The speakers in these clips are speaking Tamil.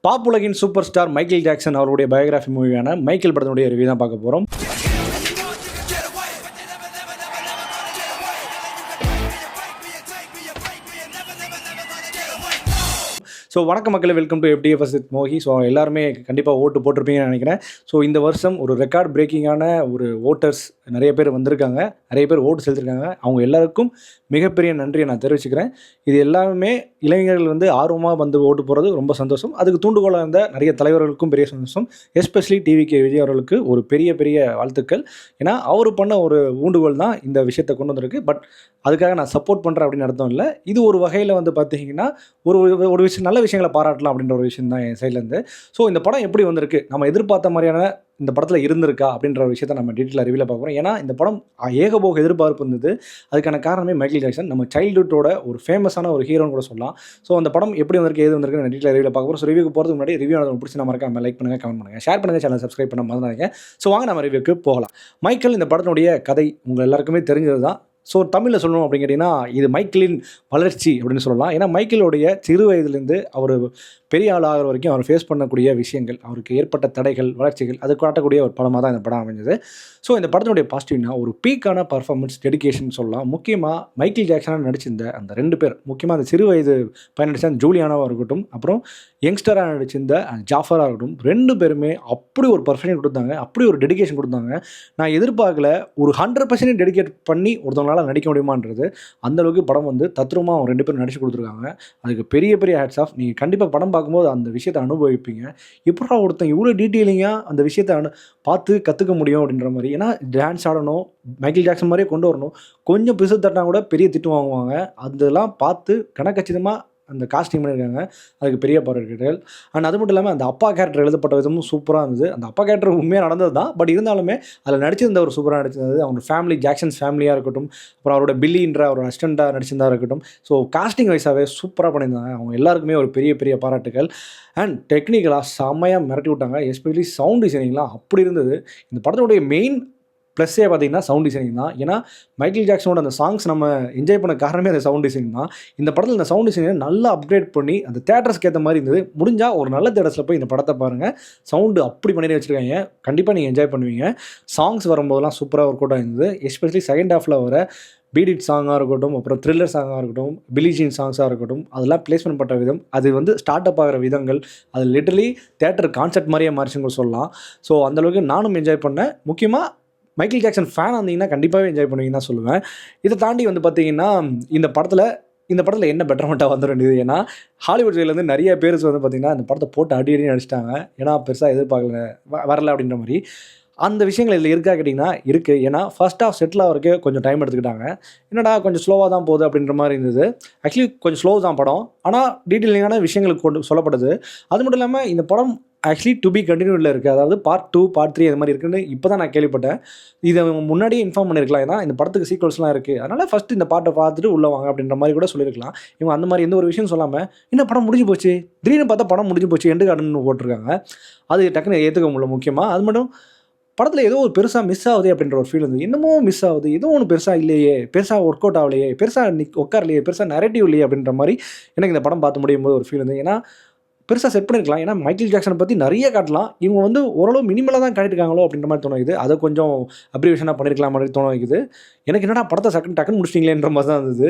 பாப் உலகின் சூப்பர் ஸ்டார் மைக்கேல் ஜாக்சன் அவருடைய பயோகிராஃபி மூவியான மைக்கேல் படத்தினுடைய ரிவ்யூ தான் பார்க்க போகிறோம். ஸோ வணக்க மக்களே, welcome to FDFS with Mogi. So எல்லாருமே கண்டிப்பாக ஓட்டு போட்டிருப்பீங்கன்னு நினைக்கிறேன். ஸோ இந்த வருஷம் ஒரு ரெக்கார்ட் பிரேக்கிங்கான ஒரு ஓட்டர்ஸ் நிறைய பேர் வந்திருக்காங்க, நிறைய பேர் ஓட்டு செலுத்திருக்காங்க. அவங்க எல்லாருக்கும் மிகப்பெரிய நன்றியை நான் தெரிவிச்சுக்கிறேன். இது எல்லாருமே இளைஞர்கள் ஆர்வமாக வந்து ஓட்டு போகிறது ரொம்ப சந்தோஷம். அதுக்கு தூண்டுகோலாக இருந்த நிறைய தலைவர்களுக்கும் பெரிய சந்தோஷம். எஸ்பெஷலி டிவிகே விஜய் அவர்களுக்கு ஒரு பெரிய பெரிய வாழ்த்துக்கள். ஏன்னா அவர் பண்ண ஒரு ஊண்டுகோல் தான் இந்த விஷயத்தை கொண்டு வந்திருக்கு. பட் அதுக்காக நான் சப்போர்ட் பண்ணுறேன் அப்படின்னு அர்த்தம் இல்லை. இது ஒரு வகையில் பார்த்தீங்கன்னா ஒரு விஷயம், நல்ல விஷயங்களை பாராட்டலாம் அப்படின்ற ஒரு விஷயம் தான் என் சைட்லேருந்து. ஸோ இந்த படம் எப்படி வந்திருக்கு, நம்ம எதிர்பார்த்த மாதிரியான இந்த படத்தில் இருந்திருக்கா அப்படின்ற ஒரு விஷயத்தை நம்ம டீட்டெயிலாக ரிவியூவில் பார்க்குறோம். ஏன்னா இந்த படம் ஏகபோக எதிர்பார்ப்பு இருந்தது. அதுக்கான காரணமே மைக்கேல் ஜாக்சன், நம்ம சைல்டுஹுட்டோட ஒரு ஃபேமஸான ஒரு ஹீரோன்னு கூட சொல்லலாம். ஸோ அந்த படம் எப்படி வந்திருக்கு, எது வந்திருக்கு நான் டீட்டெயிலாக ரிவியூவில் பார்க்க போகிறோம். ஸோ ரிவ்யூக்கு போகிறதுக்கு முன்னாடி ரிவ்யூ எனக்கு பிடிச்சி நம்ம மறக்காம லைக் பண்ணுங்கள், கமெண்ட் பண்ணுங்கள், ஷேர் பண்ணுங்கள், சேனல் சப்ஸ்கிரைப் பண்ண மறந்துடாதீங்க. ஸோ வாங்க நம்ம ரிவ்யூக்கு போகலாம். மைக்கேல் இந்த படத்தினுடைய கதை உங்கள் எல்லாருக்குமே தெரிஞ்சது தான். ஸோ தமிழில் சொல்லணும் அப்படின்னு கேட்டிங்கன்னா இது மைக்கேலின் வளர்ச்சி அப்படின்னு சொல்லலாம். ஏன்னா மைக்கேலுடைய சிறு வயதுலேருந்து அவர் பெரிய ஆள் ஆகிற வரைக்கும் அவர் ஃபேஸ் பண்ணக்கூடிய விஷயங்கள், அவருக்கு ஏற்பட்ட தடைகள், வளர்ச்சிகள், அது காட்டக்கூடிய ஒரு படமாக தான் இந்த படம் அமைஞ்சது. ஸோ இந்த படத்தினுடைய பாசிட்டிவ்னா ஒரு பீக்கான பர்ஃபார்மன்ஸ், டெடிகேஷன் சொல்லலாம். முக்கியமாக மைக்கேல் ஜாக்சனாக நடிச்சிருந்த அந்த 2 பேர், முக்கியமாக அந்த சிறு வயது பையன் நடித்த ஜூலியானாவாக இருக்கட்டும், அப்புறம் யங்ஸ்டராக நடிச்சிருந்த ஜாஃபராக இருக்கட்டும், 2 பேருமே அப்படி ஒரு பர்ஃபெக்ஷன் கொடுத்தாங்க, அப்படி ஒரு டெடிகேஷன் கொடுத்தாங்க. நான் எதிர்பார்க்கல ஒரு 100% டெடிகேட் பண்ணி ஒருத்தவங்களால் நடிக்க முடியுமான்றது. அந்தளவுக்கு படம் தத்ரூபமாக அவங்க 2 பேரும் நடிச்சு கொடுத்துருக்காங்க. அதுக்கு பெரிய பெரிய ஹேட்ஸ் ஆஃப். நீங்கள் கண்டிப்பாக படம் பார்க்கும்போது அந்த விஷயத்தை அனுபவிப்பீங்க. எப்படா ஒருத்தன் இவ்வளோ டீட்டெயிலிங்காக அந்த விஷயத்தை பார்த்து கற்றுக்க முடியும் அப்படின்ற மாதிரி. ஏன்னா டான்ஸ் ஆடணும், மைக்கேல் ஜாக்சன் மாதிரியே கொண்டு வரணும். கொஞ்சம் பிசு தட்டினா கூட பெரிய திட்டு வாங்குவாங்க. அதெல்லாம் பார்த்து கணக்கச்சிதமாக அந்த காஸ்டிங் பண்ணியிருக்காங்க. அதுக்கு பெரிய பாராட்டுகள். அண்ட் அது மட்டும் இல்லாமல் அந்த அப்பா கேரக்டர் எழுதப்பட்ட விதமும் சூப்பராக இருந்தது. அந்த அப்பா கேரக்டர் உண்மையாக நடந்தது தான். பட் இருந்தாலுமே அதில் நடிச்சிருந்த ஒரு சூப்பராக நடிச்சிருந்தது. அவங்க ஃபேமிலி, ஜாக்சன்ஸ் ஃபேமிலியாக இருக்கட்டும், அப்புறம் அவரோட பில்லின்ற ஒரு அசிஸ்டண்ட்டாக நடிச்சிருந்தா இருக்கட்டும். ஸோ காஸ்டிங் வைஸாகவே சூப்பராக பண்ணியிருந்தாங்க. அவங்க எல்லாருக்குமே ஒரு பெரிய பெரிய பாராட்டுகள். அண்ட் டெக்னிக்கலாக செம்மையாக மிரட்டி விட்டாங்க. எஸ்பெஷலி சவுண்ட் டிசைனிங்லாம் அப்படி இருந்தது. இந்த படத்தினுடைய மெயின் ப்ளஸ்ஸே பார்த்தீங்கன்னா சவுண்ட் டிசைனிங் தான். ஏன்னா மைக்கேல் ஜாக்சனோட அந்த சாங்ஸ் நம்ம என்ஜாய் பண்ண காரணமே அந்த சவுண்ட் டிசைன் தான். இந்த படத்தில் இந்த சவுண்ட் டிசைனை நல்லா அப்கிரேட் பண்ணி அந்த தேட்டர்ஸ்க்கு ஏற்ற மாதிரி இருந்தது. முடிஞ்சால் ஒரு நல்ல தேட்டர்ஸில் போய் இந்த படத்தை பாருங்கள். சவுண்டு அப்படி பண்ணி வச்சுருக்காங்க. கண்டிப்பாக நீங்கள் என்ஜாய் பண்ணுவீங்க. சாங்ஸ் வரும்போதெல்லாம் சூப்பராக ஒர்க் அவுட் ஆயிருந்தது. எஸ்பெஷலி செகண்ட் ஹாஃபில் வர பீடிட் சாங்காக இருக்கட்டும், அப்புறம் த்ரில்லர் சாங்காக இருக்கட்டும், பிலிஜின் சாங்ஸாக இருக்கட்டும், அதெல்லாம் பிளேஸ்மெண்ட் பண்ணுற விதம், அது ஸ்டார்ட் அப் ஆகிற விதங்கள், அது லிட்டரலி தேட்டர் கான்செப்ட் மாதிரியே மாறிச்சுன்னு சொல்லலாம். ஸோ அந்தளவுக்கு நானும் என்ஜாய் பண்ணேன். முக்கியமாக மைக்கேல் ஜாக்சன் ஃபேன் வந்தீங்கன்னா கண்டிப்பாகவே என்ஜாய் பண்ணுவீங்கன்னு தான் சொல்லுவேன். இதை தாண்டி பார்த்தீங்கன்னா இந்த படத்தில் என்ன பெட்டர்மெண்ட்டாக வந்துட வேண்டியது. ஏன்னா ஹாலிவுட் சைட்லேருந்து நிறைய பேர் பார்த்தீங்கன்னா இந்த படத்தை போட்டு அடி நடிச்சிட்டாங்க. ஏன்னா பெருசாக எதிர்பார்க்கல, வரல அப்படின்ற மாதிரி. அந்த விஷயங்கள் இதில் இருக்கா கேட்டிங்கன்னா இருக்குது. ஏன்னா ஃபர்ஸ்ட் ஆஃப் செட்டில் ஆகிறதுக்கு கொஞ்சம் டைம் எடுத்துக்கிட்டாங்க. என்னடா கொஞ்சம் ஸ்லோவாக தான் போகுது அப்படின்ற மாதிரி இருந்தது. ஆக்சுவலி கொஞ்சம் ஸ்லோ தான் படம். ஆனால் டீட்டெயிலிங்கான விஷயங்களுக்கு கொண்டு சொல்லப்படுது. அது மட்டும் இல்லாமல் இந்த படம் ஆக்சுவலி டு பி கண்டினியூவில் இருக்குது. அதாவது பார்ட் 2, பார்ட் 3 அது மாதிரி இருக்குன்னு இப்போ தான் நான் கேள்விப்பட்டேன். இதை முன்னாடியே இன்ஃபார்ம் பண்ணியிருக்கலாம். ஏன்னா இந்த படத்துக்கு சீக்வல்ஸ்லாம் இருக்குது, அதனால் ஃபஸ்ட்டு இந்த பாட்டை பார்த்துட்டு உள்ளே வாங்க அப்படின்ற மாதிரி கூட சொல்லியிருக்கலாம். இவங்க அந்த மாதிரி எந்த ஒரு விஷயம் சொல்லாமல் இன்னும் படம் முடிஞ்சு போச்சு, திடீர்னு பார்த்தா படம் முடிஞ்சு போச்சு, எண்டு கார்டுன்னு போட்டிருக்காங்க. அது டக்குன்னு ஏற்றுக்க முடியல. முக்கியமாக அது மட்டும் படத்தில் ஏதோ ஒரு பெருசாக மிஸ் ஆகுது அப்படின்ற ஒரு ஃபீல் இருந்தது. என்னமோ மிஸ் ஆகுது, ஏதோ ஒன்று பெருசாக இல்லையே, பெருசாக ஒர்க் அவுட் ஆகலையே, பெருசாக உட்காரலையே, பெருசாக நரேட்டிவ் இல்லையே அப்படின்ற மாதிரி எனக்கு இந்த படம் பார்த்து முடியும் போது ஒரு ஃபீல் இருந்தது. ஏன்னா பெருசாக செட் பண்ணியிருக்கலாம். ஏன்னா மைக்கேல் ஜாக்சனை பற்றி நிறைய காட்டலாம். இவங்க ஓரளவு மினிமலாக தான் காட்டியிருக்காங்களோ அப்படின்ற மாதிரி தோணுது. அதை கொஞ்சம் அப்ரிவேஷனாக பண்ணியிருக்கலாம் மாதிரி தோண வைக்குது. எனக்கு என்னடா படத்தை டக்குன்னு முடிச்சிட்டிங்களேன்ற மாதிரி தான் இருந்தது.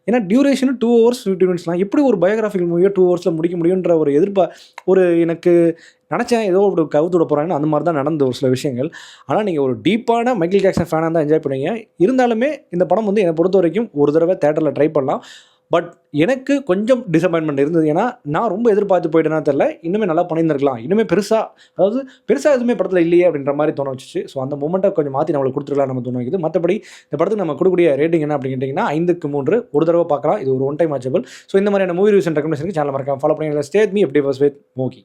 ஏன்னா டியூரேஷன் 2 hours 50 minutes எப்படி ஒரு பயோகிராஃபிக்கல் மூவியோ 2 hours முடிக்க முடியுன்ற ஒரு எனக்கு நினச்சேன். ஏதோ ஒரு கவுத்து விட போகிறாங்கன்னு அந்த மாதிரி தான் நடந்த ஒரு சில விஷயங்கள். ஆனால் நீங்கள் ஒரு டீப்பான மைக்கேல் ஜாக்சன் ஃபேனாக தான் என்ஜாய் பண்ணுவீங்க. இருந்தாலுமே இந்த படம் என்னை பொறுத்த வரைக்கும் ஒரு தடவை தேட்டரில் ட்ரை பண்ணலாம். பட் எனக்கு கொஞ்சம் டிசப்பாயின்மெண்ட் இருந்தது. ஏன்னா நான் ரொம்ப எதிர்பார்த்து போயிட்டேன்னா தெரியல, இன்னுமே நல்லா பண்ணியிருந்திருக்கலாம், இன்னுமே பெருசாக எதுவுமே படத்தில் இல்லையே அப்படின்ற மாதிரி தோண வச்சு. ஸோ அந்த மூமெண்ட்டை கொஞ்சம் மாற்றி நம்மளுக்கு கொடுத்துருக்கலாம் நம்ம தோண வைக்குது. மற்றபடி இந்த படத்துக்கு நம்ம கொடுக்கக்கூடிய ரேட்டிங் என்ன அப்படின்னு கேட்டிங்கன்னா 5க்கு 3 ஒரு தடவை பார்க்கலாம். இது ஒரு ஒன் டைம் வாட்சபிள். ஸோ இந்த மாதிரியான மூவி ரிவ்யூஸ் அண்ட் ரெக்கமெண்டேஷனுக்கு சேனல் மறக்காம ஃபாலோ பண்ணி stay with me FDFS with மோகி.